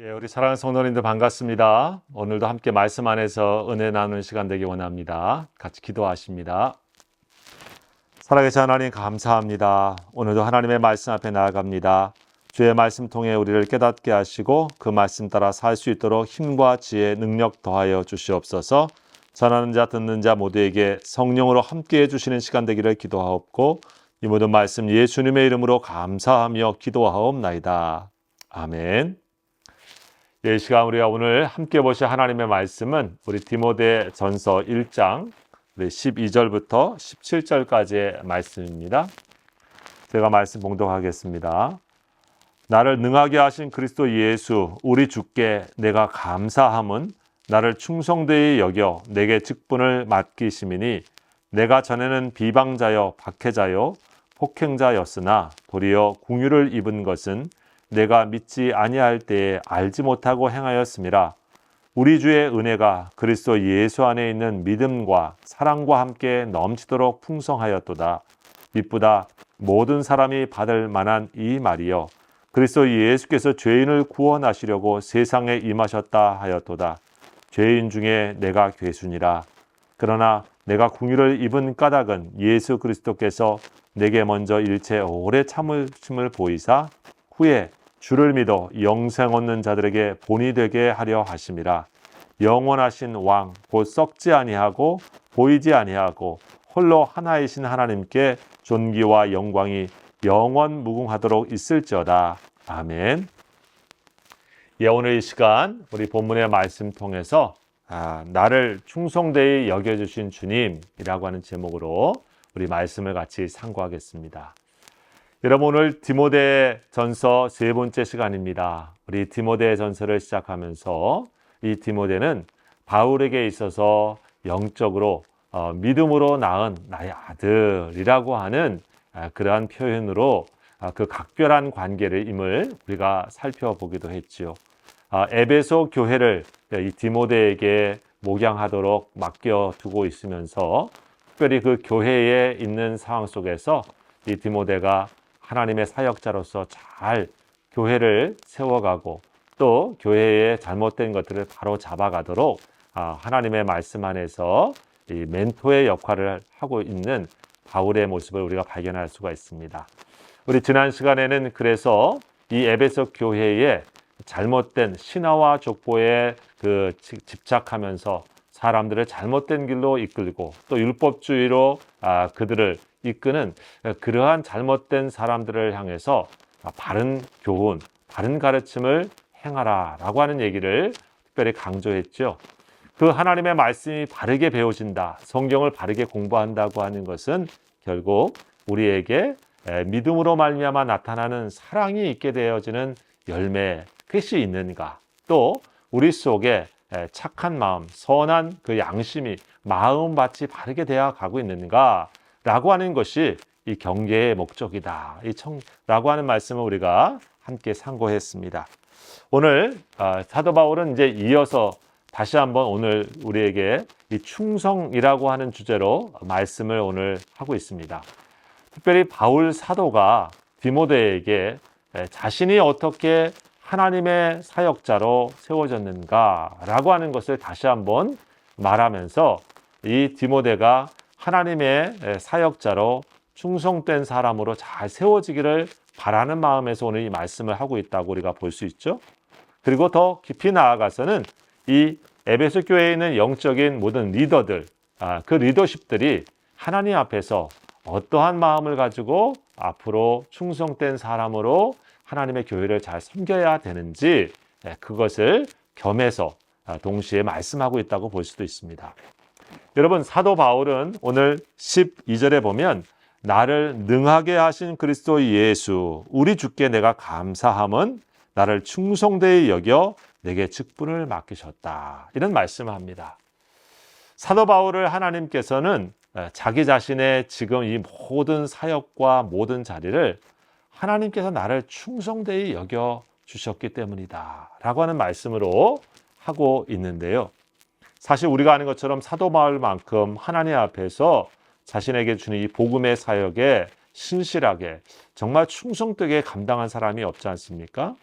우리 사랑하는 성도님들 반갑습니다. 오늘도 함께 말씀 안에서 은혜 나누는 시간 되기 원합니다. 같이 기도하십니다. 살아계신 하나님 감사합니다. 오늘도 하나님의 말씀 앞에 나아갑니다. 주의 말씀 통해 우리를 깨닫게 하시고 그 말씀 따라 살 수 있도록 힘과 지혜, 능력 더하여 주시옵소서. 전하는 자 듣는 자 모두에게 성령으로 함께해 주시는 시간 되기를 기도하옵고 이 모든 말씀 예수님의 이름으로 감사하며 기도하옵나이다. 아멘. 이 시간 우리가 오늘 함께 보실 하나님의 말씀은 우리 디모데전서 1장 12절부터 17절까지의 말씀입니다. 제가 말씀 봉독하겠습니다. 나를 능하게 하신 그리스도 예수 우리 주께 내가 감사함은 나를 충성되이 여겨 내게 직분을 맡기심이니 내가 전에는 비방자여 박해자여 폭행자였으나 도리어 궁유를 입은 것은 내가 믿지 아니할 때에 알지 못하고 행하였음이라. 우리 주의 은혜가 그리스도 예수 안에 있는 믿음과 사랑과 함께 넘치도록 풍성하였도다. 이쁘다 모든 사람이 받을 만한 이 말이여. 그리스도 예수께서 죄인을 구원하시려고 세상에 임하셨다 하였도다. 죄인 중에 내가 괴순이라. 그러나 내가 궁유를 입은 까닭은 예수 그리스도께서 내게 먼저 일체 오래 참으심을 보이사 후에 주를 믿어 영생 얻는 자들에게 본이 되게 하려 하심이라. 영원하신 왕 곧 썩지 아니하고 보이지 아니하고 홀로 하나이신 하나님께 존귀와 영광이 영원 무궁하도록 있을지어다. 아멘. 오늘 이 시간 우리 본문의 말씀 통해서 나를 충성되이 여겨주신 주님이라고 하는 제목으로 우리 말씀을 같이 상고하겠습니다. 여러분 오늘 디모데전서 세 번째 시간입니다. 우리 디모데전서를 시작하면서 이 디모데는 바울에게 있어서 영적으로 믿음으로 낳은 나의 아들이라고 하는 그러한 표현으로 그 각별한 관계를 임을 우리가 살펴보기도 했지요. 에베소 교회를 이 디모데에게 목양하도록 맡겨두고 있으면서 특별히 그 교회에 있는 상황 속에서 이 디모데가 하나님의 사역자로서 잘 교회를 세워가고 또 교회의 잘못된 것들을 바로 잡아가도록 하나님의 말씀 안에서 이 멘토의 역할을 하고 있는 바울의 모습을 우리가 발견할 수가 있습니다. 우리 지난 시간에는 그래서 이 에베소 교회에 잘못된 신화와 족보에 집착하면서 사람들을 잘못된 길로 이끌고 또 율법주의로 그들을 이끄는 그러한 잘못된 사람들을 향해서 바른 교훈, 바른 가르침을 행하라라고 하는 얘기를 특별히 강조했죠. 그 하나님의 말씀이 바르게 배워진다, 성경을 바르게 공부한다고 하는 것은 결국 우리에게 믿음으로 말미암아 나타나는 사랑이 있게 되어지는 열매, 그것이 있는가, 또 우리 속에 착한 마음, 선한 그 양심이 마음밭이 바르게 되어 가고 있는가 라고 하는 것이 이 경계의 목적이다. 라고 하는 말씀을 우리가 함께 상고했습니다. 오늘 사도 바울은 이제 이어서 다시 한번 오늘 우리에게 이 충성이라고 하는 주제로 말씀을 오늘 하고 있습니다. 특별히 바울 사도가 디모데에게 자신이 어떻게 하나님의 사역자로 세워졌는가라고 하는 것을 다시 한번 말하면서 이 디모데가 하나님의 사역자로 충성된 사람으로 잘 세워지기를 바라는 마음에서 오늘 이 말씀을 하고 있다고 우리가 볼 수 있죠. 그리고 더 깊이 나아가서는 이 에베소 교회에 있는 영적인 모든 리더들, 그 리더십들이 하나님 앞에서 어떠한 마음을 가지고 앞으로 충성된 사람으로 하나님의 교회를 잘 섬겨야 되는지 그것을 겸해서 동시에 말씀하고 있다고 볼 수도 있습니다. 여러분 사도 바울은 오늘 12절에 보면 나를 능하게 하신 그리스도 예수 우리 주께 내가 감사함은 나를 충성되이 여겨 내게 직분을 맡기셨다. 이런 말씀을 합니다. 사도 바울을 하나님께서는 자기 자신의 지금 이 모든 사역과 모든 자리를 하나님께서 나를 충성되이 여겨 주셨기 때문이다 라고 하는 말씀으로 하고 있는데요. 사실 우리가 아는 것처럼 사도 바울만큼 하나님 앞에서 자신에게 주는 이 복음의 사역에 신실하게 정말 충성되게 감당한 사람이 없지 않습니까?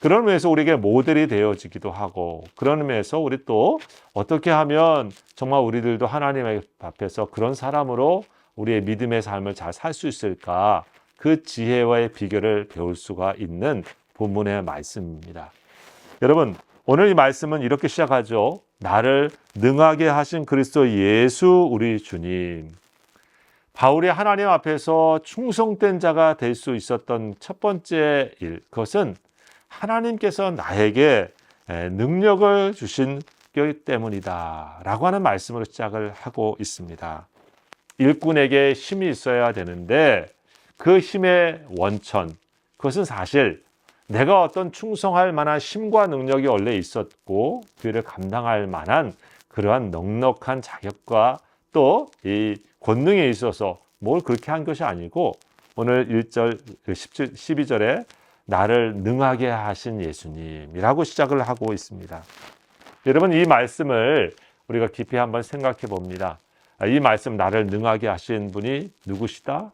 그런 의미에서 우리에게 모델이 되어지기도 하고, 그런 의미에서 우리 또 어떻게 하면 정말 우리들도 하나님 앞에서 그런 사람으로 우리의 믿음의 삶을 잘 살 수 있을까, 그 지혜와의 비결을 배울 수가 있는 본문의 말씀입니다. 여러분, 오늘 이 말씀은 이렇게 시작하죠. 나를 능하게 하신 그리스도 예수 우리 주님. 바울이 하나님 앞에서 충성된 자가 될 수 있었던 첫 번째 일, 그것은 하나님께서 나에게 능력을 주신 것 때문이다 라고 하는 말씀으로 시작을 하고 있습니다. 일꾼에게 힘이 있어야 되는데 그 힘의 원천, 그것은 사실 내가 어떤 충성할 만한 힘과 능력이 원래 있었고 그를 감당할 만한 그러한 넉넉한 자격과 또 이 권능에 있어서 뭘 그렇게 한 것이 아니고, 오늘 1절, 12절에 나를 능하게 하신 예수님이라고 시작을 하고 있습니다. 여러분, 이 말씀을 우리가 깊이 한번 생각해 봅니다. 이 말씀, 나를 능하게 하신 분이 누구시다?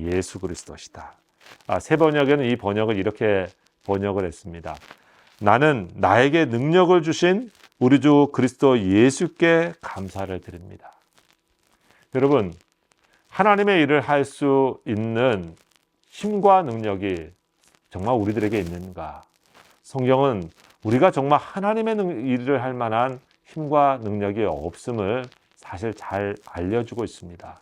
예수 그리스도시다. 새 번역에는 이 번역을 이렇게 번역을 했습니다. 나는 나에게 능력을 주신 우리 주 그리스도 예수께 감사를 드립니다. 여러분, 하나님의 일을 할 수 있는 힘과 능력이 정말 우리들에게 있는가? 성경은 우리가 정말 하나님의 일을 할 만한 힘과 능력이 없음을 사실 잘 알려주고 있습니다.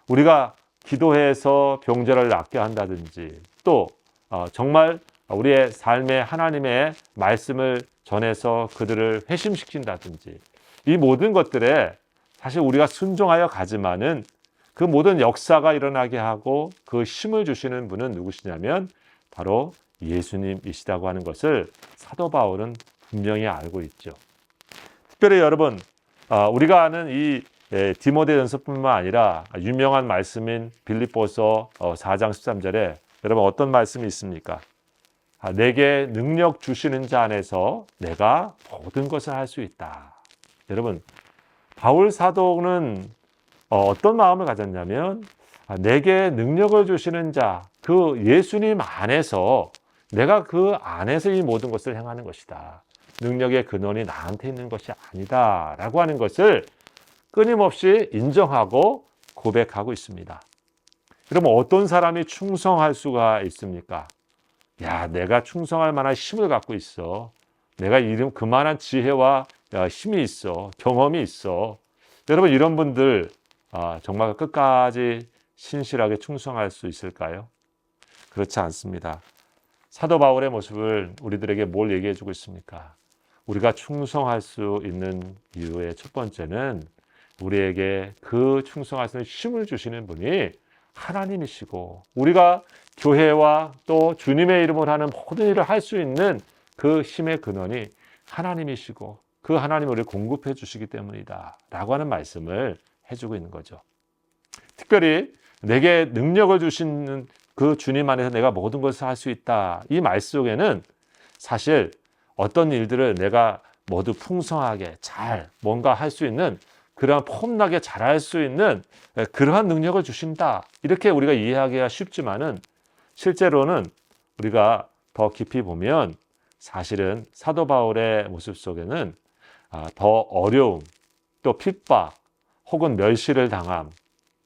우리가 기도해서 병자를 낫게 한다든지, 또 정말 우리의 삶에 하나님의 말씀을 전해서 그들을 회심시킨다든지, 이 모든 것들에 사실 우리가 순종하여 가지만은 그 모든 역사가 일어나게 하고 그 힘을 주시는 분은 누구시냐면 바로 예수님이시다고 하는 것을 사도 바울은 분명히 알고 있죠. 특별히 여러분, 우리가 아는 이 디모데전서뿐만 아니라 유명한 말씀인 빌립보서 4장 13절에 여러분 어떤 말씀이 있습니까? 내게 능력 주시는 자 안에서 내가 모든 것을 할 수 있다. 여러분, 바울 사도는 어떤 마음을 가졌냐면 내게 능력을 주시는 자, 그 예수님 안에서 내가 그 안에서 이 모든 것을 행하는 것이다. 능력의 근원이 나한테 있는 것이 아니다 라고 하는 것을 끊임없이 인정하고 고백하고 있습니다. 그러면 어떤 사람이 충성할 수가 있습니까? 야, 내가 충성할 만한 힘을 갖고 있어. 내가 그만한 지혜와 힘이 있어. 경험이 있어. 여러분, 이런 분들 정말 끝까지 신실하게 충성할 수 있을까요? 그렇지 않습니다. 사도 바울의 모습을 우리들에게 뭘 얘기해 주고 있습니까? 우리가 충성할 수 있는 이유의 첫 번째는 우리에게 그 충성할 수 있는 힘을 주시는 분이 하나님이시고, 우리가 교회와 또 주님의 이름으로 하는 모든 일을 할 수 있는 그 힘의 근원이 하나님이시고 그 하나님을 우리를 공급해 주시기 때문이다 라고 하는 말씀을 해주고 있는 거죠. 특별히 내게 능력을 주시는 그 주님 안에서 내가 모든 것을 할 수 있다, 이 말씀 속에는 사실 어떤 일들을 내가 모두 풍성하게 잘 뭔가 할 수 있는, 그러한 폼나게 잘할 수 있는 그러한 능력을 주신다, 이렇게 우리가 이해하기가 쉽지만은 실제로는 우리가 더 깊이 보면 사실은 사도 바울의 모습 속에는 더 어려움, 또 핍박, 혹은 멸시를 당함,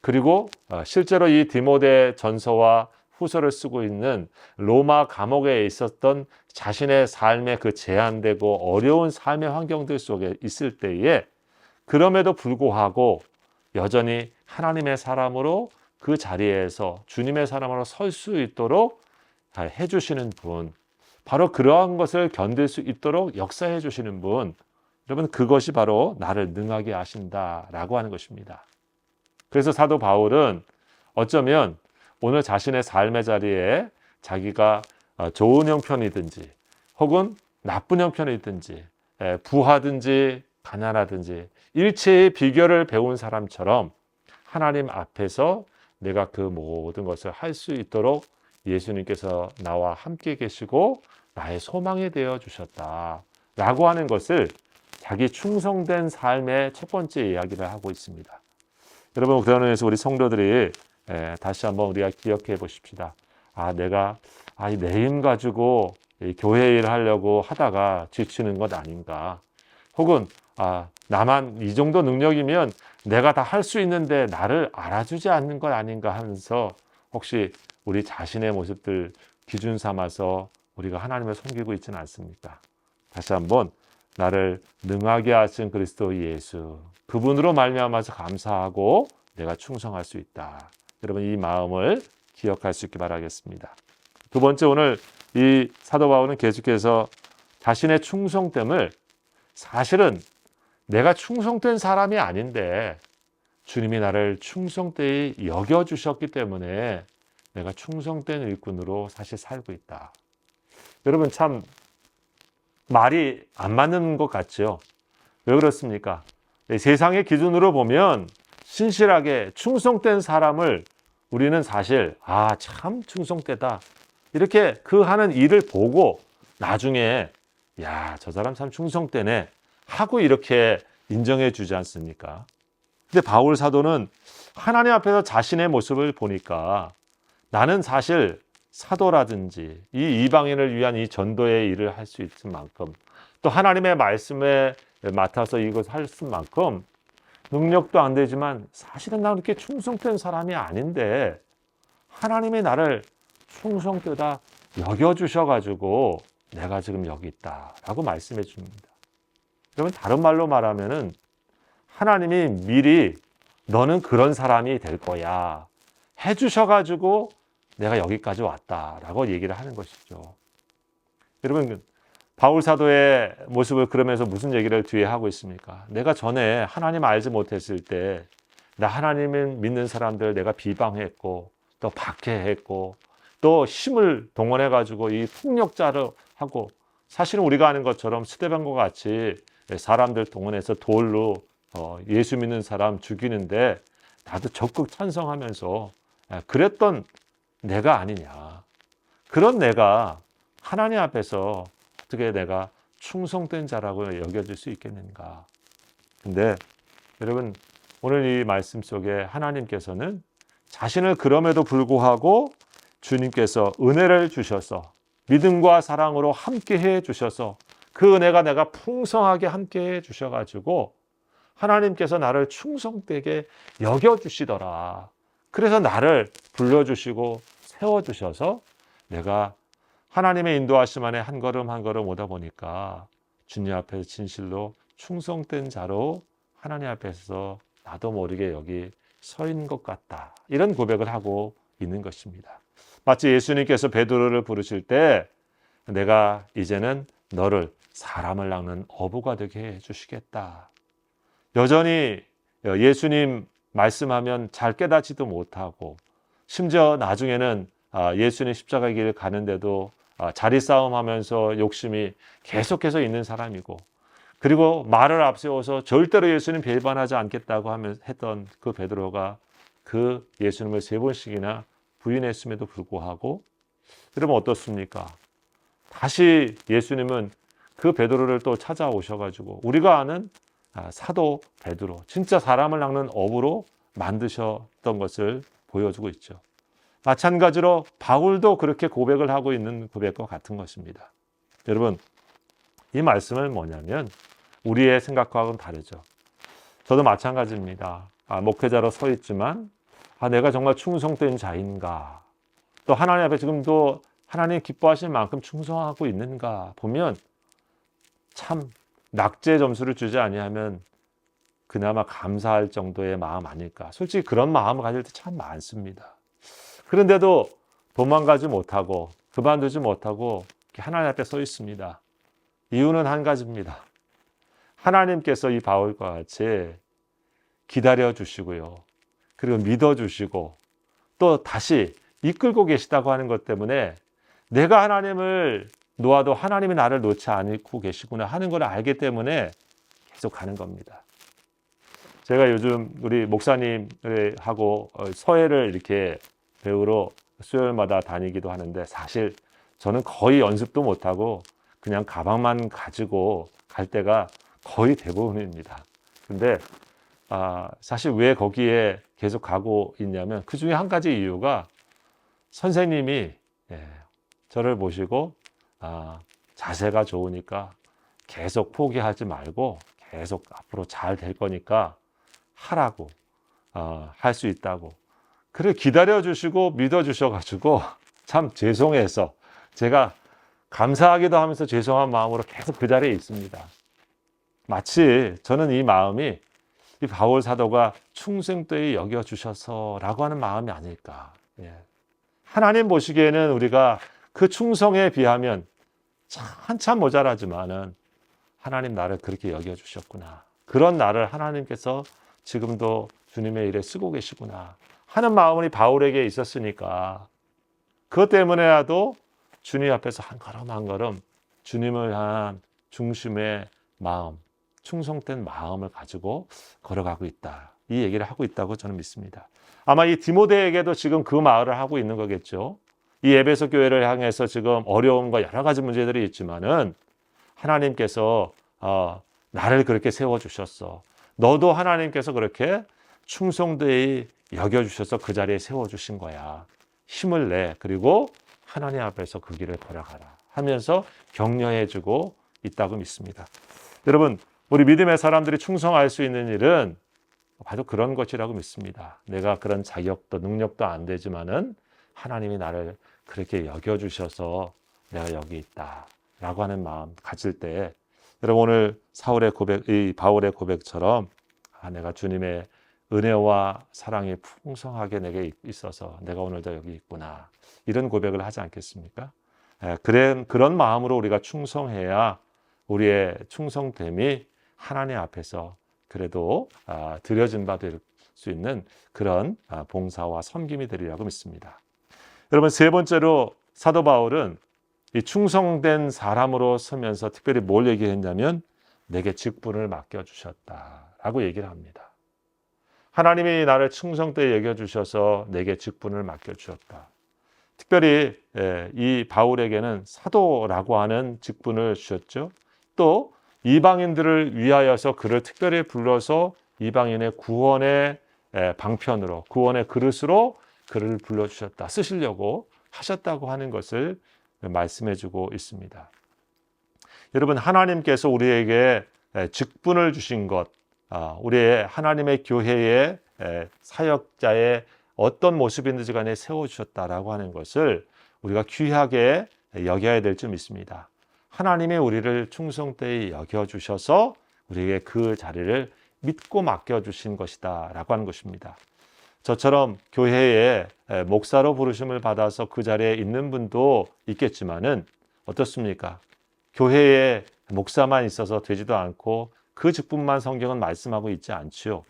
그리고 실제로 이 디모데 전서와 후서를 쓰고 있는 로마 감옥에 있었던 자신의 삶의 그 제한되고 어려운 삶의 환경들 속에 있을 때에 그럼에도 불구하고 여전히 하나님의 사람으로 그 자리에서 주님의 사람으로 설 수 있도록 해주시는 분, 바로 그러한 것을 견딜 수 있도록 역사해 주시는 분, 여러분, 그것이 바로 나를 능하게 하신다라고 하는 것입니다. 그래서 사도 바울은 어쩌면 오늘 자신의 삶의 자리에 자기가 좋은 형편이든지 혹은 나쁜 형편이든지 부하든지 가난하든지 일체의 비결을 배운 사람처럼 하나님 앞에서 내가 그 모든 것을 할 수 있도록 예수님께서 나와 함께 계시고 나의 소망이 되어 주셨다라고 하는 것을 자기 충성된 삶의 첫 번째 이야기를 하고 있습니다. 여러분, 그런 의미에서 우리 성도들이 다시 한번 우리가 기억해 보십시다. 내가 내 힘 가지고 이 교회 일을 하려고 하다가 지치는 것 아닌가. 혹은 나만 이 정도 능력이면 내가 다 할 수 있는데 나를 알아주지 않는 것 아닌가 하면서 혹시 우리 자신의 모습들 기준 삼아서 우리가 하나님을 섬기고 있지는 않습니까? 다시 한번 나를 능하게 하신 그리스도 예수, 그분으로 말미암아서 감사하고 내가 충성할 수 있다. 여러분 이 마음을 기억할 수 있기 바라겠습니다. 두 번째, 오늘 이 사도 바울은 계속해서 자신의 충성됨을 사실은 내가 충성된 사람이 아닌데 주님이 나를 충성되이 여겨주셨기 때문에 내가 충성된 일꾼으로 사실 살고 있다. 여러분 참 말이 안 맞는 것 같죠? 왜 그렇습니까? 세상의 기준으로 보면 신실하게 충성된 사람을 우리는 사실 참 충성되다 이렇게 그 하는 일을 보고 나중에 저 사람 참 충성되네 하고 이렇게 인정해 주지 않습니까? 근데 바울 사도는 하나님 앞에서 자신의 모습을 보니까 나는 사실 사도라든지 이 이방인을 위한 이 전도의 일을 할 수 있을 만큼 또 하나님의 말씀에 맡아서 이것을 할 수 있을 만큼 능력도 안 되지만 사실은 나는 그렇게 충성된 사람이 아닌데 하나님이 나를 충성되다 여겨주셔가지고 내가 지금 여기 있다라고 말씀해 줍니다. 여러분 다른 말로 말하면은 하나님이 미리 너는 그런 사람이 될 거야 해주셔가지고 내가 여기까지 왔다라고 얘기를 하는 것이죠. 여러분 바울 사도의 모습을 그러면서 무슨 얘기를 뒤에 하고 있습니까? 내가 전에 하나님 알지 못했을 때 나 하나님을 믿는 사람들 내가 비방했고 또 박해했고 또 힘을 동원해가지고 이 폭력자를 하고 사실은 우리가 아는 것처럼 스데반과 같이 사람들 동원해서 돌로 예수 믿는 사람 죽이는데 나도 적극 찬성하면서 그랬던 내가 아니냐. 그런 내가 하나님 앞에서 어떻게 내가 충성된 자라고 여겨질 수 있겠는가. 근데 여러분 오늘 이 말씀 속에 하나님께서는 자신을 그럼에도 불구하고 주님께서 은혜를 주셔서 믿음과 사랑으로 함께해 주셔서 그 은혜가 내가 풍성하게 함께해 주셔가지고 하나님께서 나를 충성되게 여겨주시더라. 그래서 나를 불러주시고 세워주셔서 내가 하나님의 인도하심 안에 한 걸음 한 걸음 오다 보니까 주님 앞에서 진실로 충성된 자로 하나님 앞에서 나도 모르게 여기 서 있는 것 같다. 이런 고백을 하고 있는 것입니다. 마치 예수님께서 베드로를 부르실 때 내가 이제는 너를 사람을 낚는 어부가 되게 해주시겠다. 여전히 예수님 말씀하면 잘 깨닫지도 못하고 심지어 나중에는 예수님 십자가 길을 가는데도 자리 싸움하면서 욕심이 계속해서 있는 사람이고 그리고 말을 앞세워서 절대로 예수님 배반하지 않겠다고 했던 그 베드로가 그 예수님을 3번씩이나 부인했음에도 불구하고 여러분 어떻습니까? 다시 예수님은 그 베드로를 또 찾아오셔가지고 우리가 아는 사도 베드로 진짜 사람을 낚는 어부로 만드셨던 것을 보여주고 있죠. 마찬가지로 바울도 그렇게 고백을 하고 있는 고백과 같은 것입니다. 여러분 이 말씀은 뭐냐면 우리의 생각과는 다르죠. 저도 마찬가지입니다. 목회자로 서 있지만 내가 정말 충성된 자인가 또 하나님 앞에 지금도 하나님 기뻐하실 만큼 충성하고 있는가 보면 참 낙제 점수를 주지 아니하면 그나마 감사할 정도의 마음 아닐까. 솔직히 그런 마음을 가질 때 참 많습니다. 그런데도 도망가지 못하고 그만두지 못하고 하나님 앞에 서 있습니다. 이유는 한 가지입니다. 하나님께서 이 바울과 같이 기다려 주시고요. 그리고 믿어 주시고 또 다시 이끌고 계시다고 하는 것 때문에 내가 하나님을 놓아도 하나님이 나를 놓지 않고 계시구나 하는 걸 알기 때문에 계속 가는 겁니다. 제가 요즘 우리 목사님하고 서예를 이렇게 배우러 수요일마다 다니기도 하는데 사실 저는 거의 연습도 못하고 그냥 가방만 가지고 갈 때가 거의 대부분입니다. 근데 사실 왜 거기에 계속 가고 있냐면 그 중에 한 가지 이유가 선생님이 저를 보시고 자세가 좋으니까 계속 포기하지 말고 계속 앞으로 잘 될 거니까 하라고, 할 수 있다고. 그래 기다려 주시고 믿어 주셔 가지고 참 죄송해서 제가 감사하기도 하면서 죄송한 마음으로 계속 그 자리에 있습니다. 마치 저는 이 마음이 이 바울 사도가 충성되이 여겨 주셔서라고 하는 마음이 아닐까. 예. 하나님 보시기에는 우리가 그 충성에 비하면 한참 모자라지만은 하나님 나를 그렇게 여겨 주셨구나. 그런 나를 하나님께서 지금도 주님의 일에 쓰고 계시구나 하는 마음이 바울에게 있었으니까 그것 때문에라도 주님 앞에서 한 걸음 한 걸음 주님을 향한 중심의 마음, 충성된 마음을 가지고 걸어가고 있다. 이 얘기를 하고 있다고 저는 믿습니다. 아마 이 디모데에게도 지금 그 말을 하고 있는 거겠죠. 이 에베소 교회를 향해서 지금 어려움과 여러 가지 문제들이 있지만은 하나님께서 나를 그렇게 세워주셨어. 너도 하나님께서 그렇게 충성되이 여겨주셔서 그 자리에 세워주신 거야. 힘을 내. 그리고 하나님 앞에서 그 길을 걸어가라 하면서 격려해주고 있다고 믿습니다. 여러분, 우리 믿음의 사람들이 충성할 수 있는 일은 바로 그런 것이라고 믿습니다. 내가 그런 자격도 능력도 안 되지만은 하나님이 나를 그렇게 여겨주셔서 내가 여기 있다라고 하는 마음 가질 때 여러분 오늘 사울의 고백, 이 바울의 고백처럼 내가 주님의 은혜와 사랑이 풍성하게 내게 있어서 내가 오늘도 여기 있구나 이런 고백을 하지 않겠습니까? 그런 마음으로 우리가 충성해야 우리의 충성됨이 하나님 앞에서 그래도 드려진 바 될 수 있는 그런 봉사와 섬김이 되리라고 믿습니다. 여러분 세 번째로 사도 바울은 이 충성된 사람으로 서면서 특별히 뭘 얘기했냐면 내게 직분을 맡겨주셨다라고 얘기를 합니다. 하나님이 나를 충성되이 여겨주셔서 내게 직분을 맡겨주셨다. 특별히 이 바울에게는 사도라고 하는 직분을 주셨죠. 또 이방인들을 위하여서 그를 특별히 불러서 이방인의 구원의 방편으로 구원의 그릇으로 그를 불러주셨다. 쓰시려고 하셨다고 하는 것을 말씀해주고 있습니다. 여러분 하나님께서 우리에게 직분을 주신 것 우리의 하나님의 교회의 사역자의 어떤 모습인지 간에 세워주셨다라고 하는 것을 우리가 귀하게 여겨야 될 줄 믿습니다. 하나님이 우리를 충성되이 여겨주셔서 우리에게 그 자리를 믿고 맡겨주신 것이다 라고 하는 것입니다. 저처럼 교회에 목사로 부르심을 받아서 그 자리에 있는 분도 있겠지만은 어떻습니까? 교회에 목사만 있어서 되지도 않고 그 직분만 성경은 말씀하고 있지 않지요.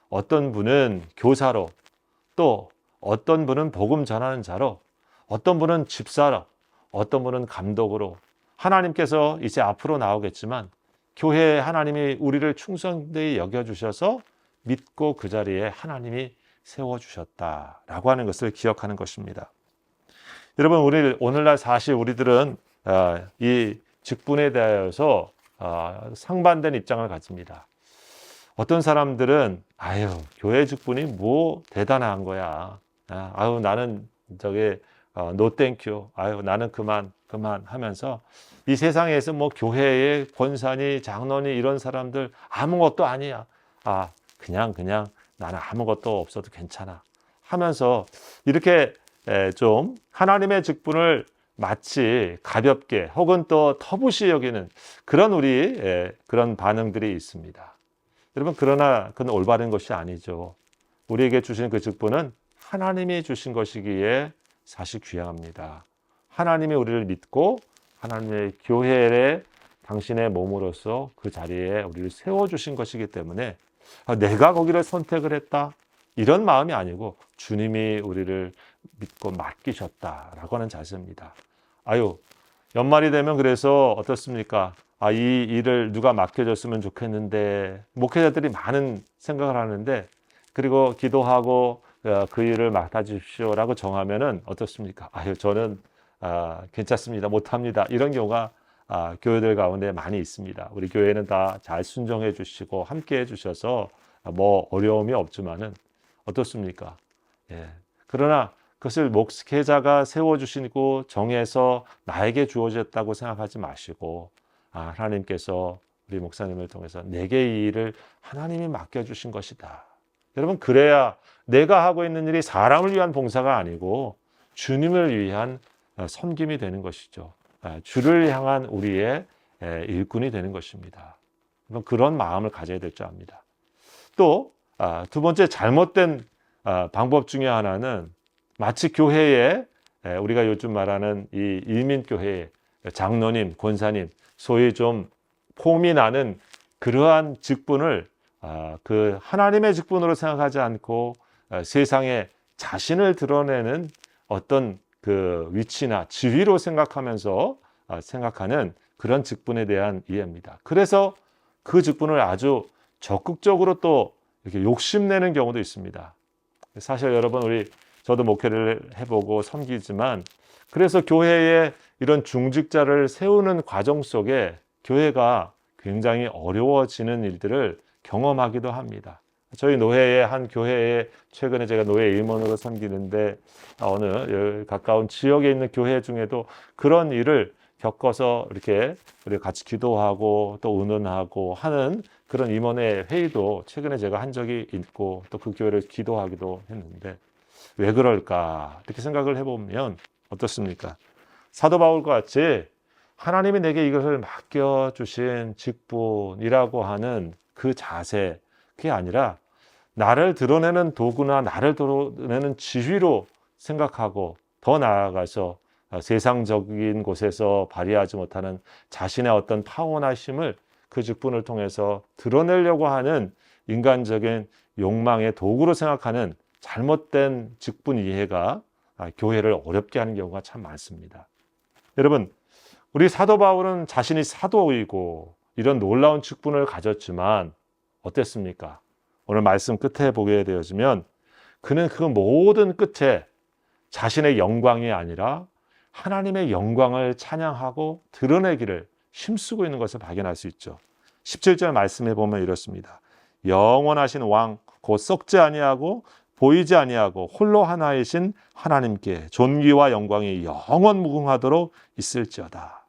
어떤 분은 교사로 또 어떤 분은 복음 전하는 자로 어떤 분은 집사로 어떤 분은 감독으로 하나님께서 이제 앞으로 나오겠지만 교회에 하나님이 우리를 충성되이 여겨주셔서 믿고 그 자리에 하나님이 세워주셨다라고 하는 것을 기억하는 것입니다. 여러분 오늘날 사실 우리들은 이 직분에 대해서 상반된 입장을 가집니다. 어떤 사람들은 교회 직분이 뭐 대단한 거야. 나는 노 땡큐. 나는 그만 하면서 이 세상에서 뭐 교회의 권사니 장로니 이런 사람들 아무것도 아니야. 그냥 나는 아무것도 없어도 괜찮아 하면서 이렇게 좀 하나님의 직분을 마치 가볍게 혹은 또 터부시 여기는 그런 그런 반응들이 있습니다. 여러분 그러나 그건 올바른 것이 아니죠. 우리에게 주신 그 직분은 하나님이 주신 것이기에 사실 귀합니다. 하나님이 우리를 믿고 하나님의 교회에 당신의 몸으로서 그 자리에 우리를 세워주신 것이기 때문에 내가 거기를 선택을 했다 이런 마음이 아니고 주님이 우리를 믿고 맡기셨다라고 하는 자세입니다. 연말이 되면 그래서 어떻습니까? 이 일을 누가 맡겨줬으면 좋겠는데 목회자들이 많은 생각을 하는데 그리고 기도하고 그 일을 맡아주십시오라고 정하면은 어떻습니까? 저는 괜찮습니다. 못합니다. 이런 경우가 교회들 가운데 많이 있습니다. 우리 교회는 다 잘 순종해 주시고 함께 해 주셔서 뭐 어려움이 없지만은 어떻습니까? 그러나 그것을 목회자가 세워주시고 정해서 나에게 주어졌다고 생각하지 마시고 하나님께서 우리 목사님을 통해서 내게 이 일을 하나님이 맡겨주신 것이다. 여러분, 그래야 내가 하고 있는 일이 사람을 위한 봉사가 아니고 주님을 위한 섬김이 되는 것이죠. 주를 향한 우리의 일꾼이 되는 것입니다. 그런 마음을 가져야 될 줄 압니다. 또 두 번째 잘못된 방법 중에 하나는 마치 교회에 우리가 요즘 말하는 이 일민교회의 장로님, 권사님, 소위 좀 폼이 나는 그러한 직분을 그 하나님의 직분으로 생각하지 않고 세상에 자신을 드러내는 어떤 그 위치나 지위로 생각하면서 생각하는 그런 직분에 대한 이해입니다. 그래서 그 직분을 아주 적극적으로 또 이렇게 욕심내는 경우도 있습니다. 사실 여러분, 저도 목회를 해보고 섬기지만 그래서 교회에 이런 중직자를 세우는 과정 속에 교회가 굉장히 어려워지는 일들을 경험하기도 합니다. 저희 노회의 한 교회에 최근에 제가 노회 임원으로 섬기는데 어느 가까운 지역에 있는 교회 중에도 그런 일을 겪어서 이렇게 우리 같이 기도하고 또 의논하고 하는 그런 임원회 회의도 최근에 제가 한 적이 있고 또 그 교회를 기도하기도 했는데 왜 그럴까 이렇게 생각을 해보면 어떻습니까? 사도 바울과 같이 하나님이 내게 이것을 맡겨주신 직분이라고 하는 그 자세, 그게 아니라 나를 드러내는 도구나 나를 드러내는 지휘로 생각하고 더 나아가서 세상적인 곳에서 발휘하지 못하는 자신의 어떤 파워나 힘을 그 직분을 통해서 드러내려고 하는 인간적인 욕망의 도구로 생각하는 잘못된 직분 이해가 교회를 어렵게 하는 경우가 참 많습니다. 여러분, 우리 사도 바울은 자신이 사도이고 이런 놀라운 직분을 가졌지만 어땠습니까? 오늘 말씀 끝에 보게 되어지면 그는 그 모든 끝에 자신의 영광이 아니라 하나님의 영광을 찬양하고 드러내기를 힘쓰고 있는 것을 발견할 수 있죠. 17절 말씀해 보면 이렇습니다. 영원하신 왕 곧 썩지 아니하고 보이지 아니하고 홀로 하나이신 하나님께 존귀와 영광이 영원 무궁하도록 있을지어다.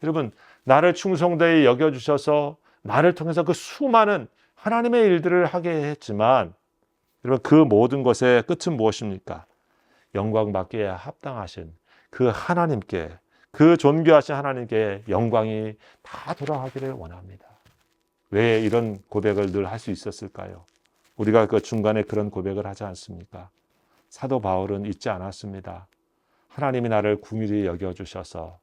여러분, 나를 충성되이 여겨주셔서 나를 통해서 그 수많은 하나님의 일들을 하게 했지만 여러분, 그 모든 것의 끝은 무엇입니까? 영광 받기에 합당하신 그 하나님께, 그 존귀하신 하나님께 영광이 다 돌아가기를 원합니다. 왜 이런 고백을 늘 할 수 있었을까요? 우리가 그 중간에 그런 고백을 하지 않습니까? 사도 바울은 잊지 않았습니다. 하나님이 나를 긍휼히 여겨주셔서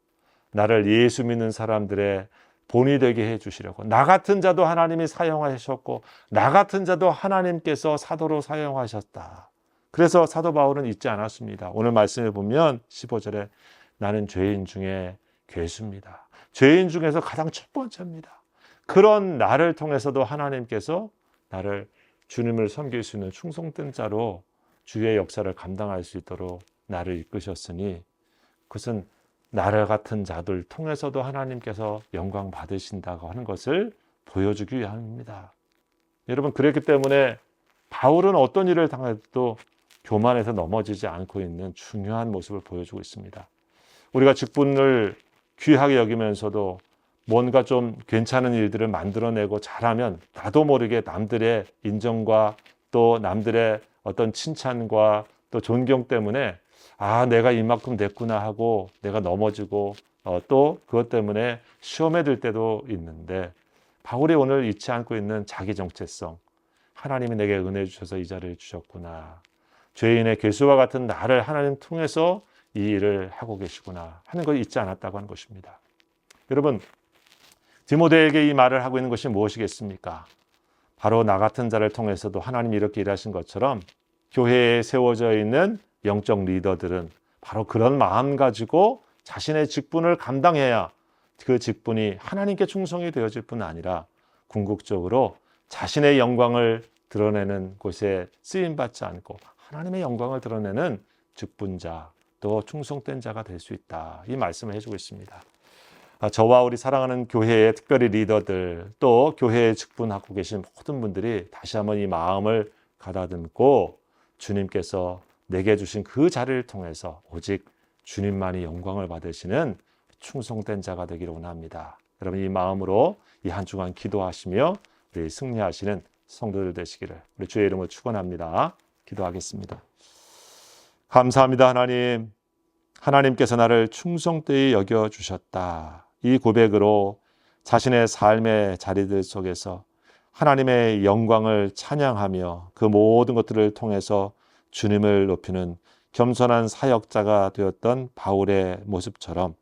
나를 예수 믿는 사람들의 본이 되게 해주시려고 나 같은 자도 하나님이 사용하셨고 나 같은 자도 하나님께서 사도로 사용하셨다. 그래서 사도 바울은 잊지 않았습니다. 오늘 말씀에 보면 15절에 나는 죄인 중에 괴수입니다. 죄인 중에서 가장 첫 번째입니다. 그런 나를 통해서도 하나님께서 나를 주님을 섬길 수 있는 충성된 자로 주의 역사를 감당할 수 있도록 나를 이끄셨으니 그것은 나를 같은 자들 통해서도 하나님께서 영광 받으신다고 하는 것을 보여주기 위함입니다. 여러분, 그렇기 때문에 바울은 어떤 일을 당해도 교만해서 넘어지지 않고 있는 중요한 모습을 보여주고 있습니다. 우리가 직분을 귀하게 여기면서도 뭔가 좀 괜찮은 일들을 만들어내고 잘하면 나도 모르게 남들의 인정과 또 남들의 어떤 칭찬과 또 존경 때문에 내가 이만큼 됐구나 하고 내가 넘어지고 또 그것 때문에 시험에 들 때도 있는데 바울이 오늘 잊지 않고 있는 자기 정체성, 하나님이 내게 은혜 주셔서 이 자리를 주셨구나, 죄인의 괴수와 같은 나를 하나님 통해서 이 일을 하고 계시구나 하는 걸 잊지 않았다고 하는 것입니다. 여러분, 디모데에게 이 말을 하고 있는 것이 무엇이겠습니까? 바로 나 같은 자를 통해서도 하나님이 이렇게 일하신 것처럼 교회에 세워져 있는 영적 리더들은 바로 그런 마음 가지고 자신의 직분을 감당해야 그 직분이 하나님께 충성이 되어질 뿐 아니라 궁극적으로 자신의 영광을 드러내는 곳에 쓰임받지 않고 하나님의 영광을 드러내는 직분자, 또 충성된 자가 될 수 있다. 이 말씀을 해주고 있습니다. 저와 우리 사랑하는 교회의 특별히 리더들, 또 교회에 직분하고 계신 모든 분들이 다시 한번 이 마음을 가다듬고 주님께서 내게 주신 그 자리를 통해서 오직 주님만이 영광을 받으시는 충성된 자가 되기를 원합니다. 여러분 이 마음으로 이 한 주간 기도하시며 우리 승리하시는 성도들 되시기를 우리 주의 이름으로 축원합니다. 기도하겠습니다. 감사합니다. 하나님. 하나님께서 나를 충성되이 여겨주셨다. 이 고백으로 자신의 삶의 자리들 속에서 하나님의 영광을 찬양하며 그 모든 것들을 통해서 주님을 높이는 겸손한 사역자가 되었던 바울의 모습처럼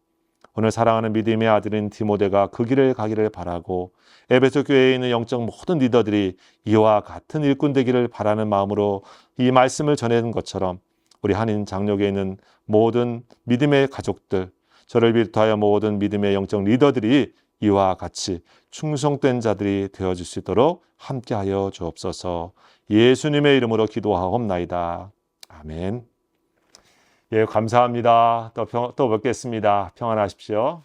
오늘 사랑하는 믿음의 아들인 디모데가 그 길을 가기를 바라고 에베소 교회에 있는 영적 모든 리더들이 이와 같은 일꾼 되기를 바라는 마음으로 이 말씀을 전하는 것처럼 우리 한인 장로교에 있는 모든 믿음의 가족들, 저를 비롯하여 모든 믿음의 영적 리더들이 이와 같이 충성된 자들이 되어줄 수 있도록 함께하여 주옵소서. 예수님의 이름으로 기도하옵나이다. 아멘. 예, 감사합니다. 또 뵙겠습니다. 평안하십시오.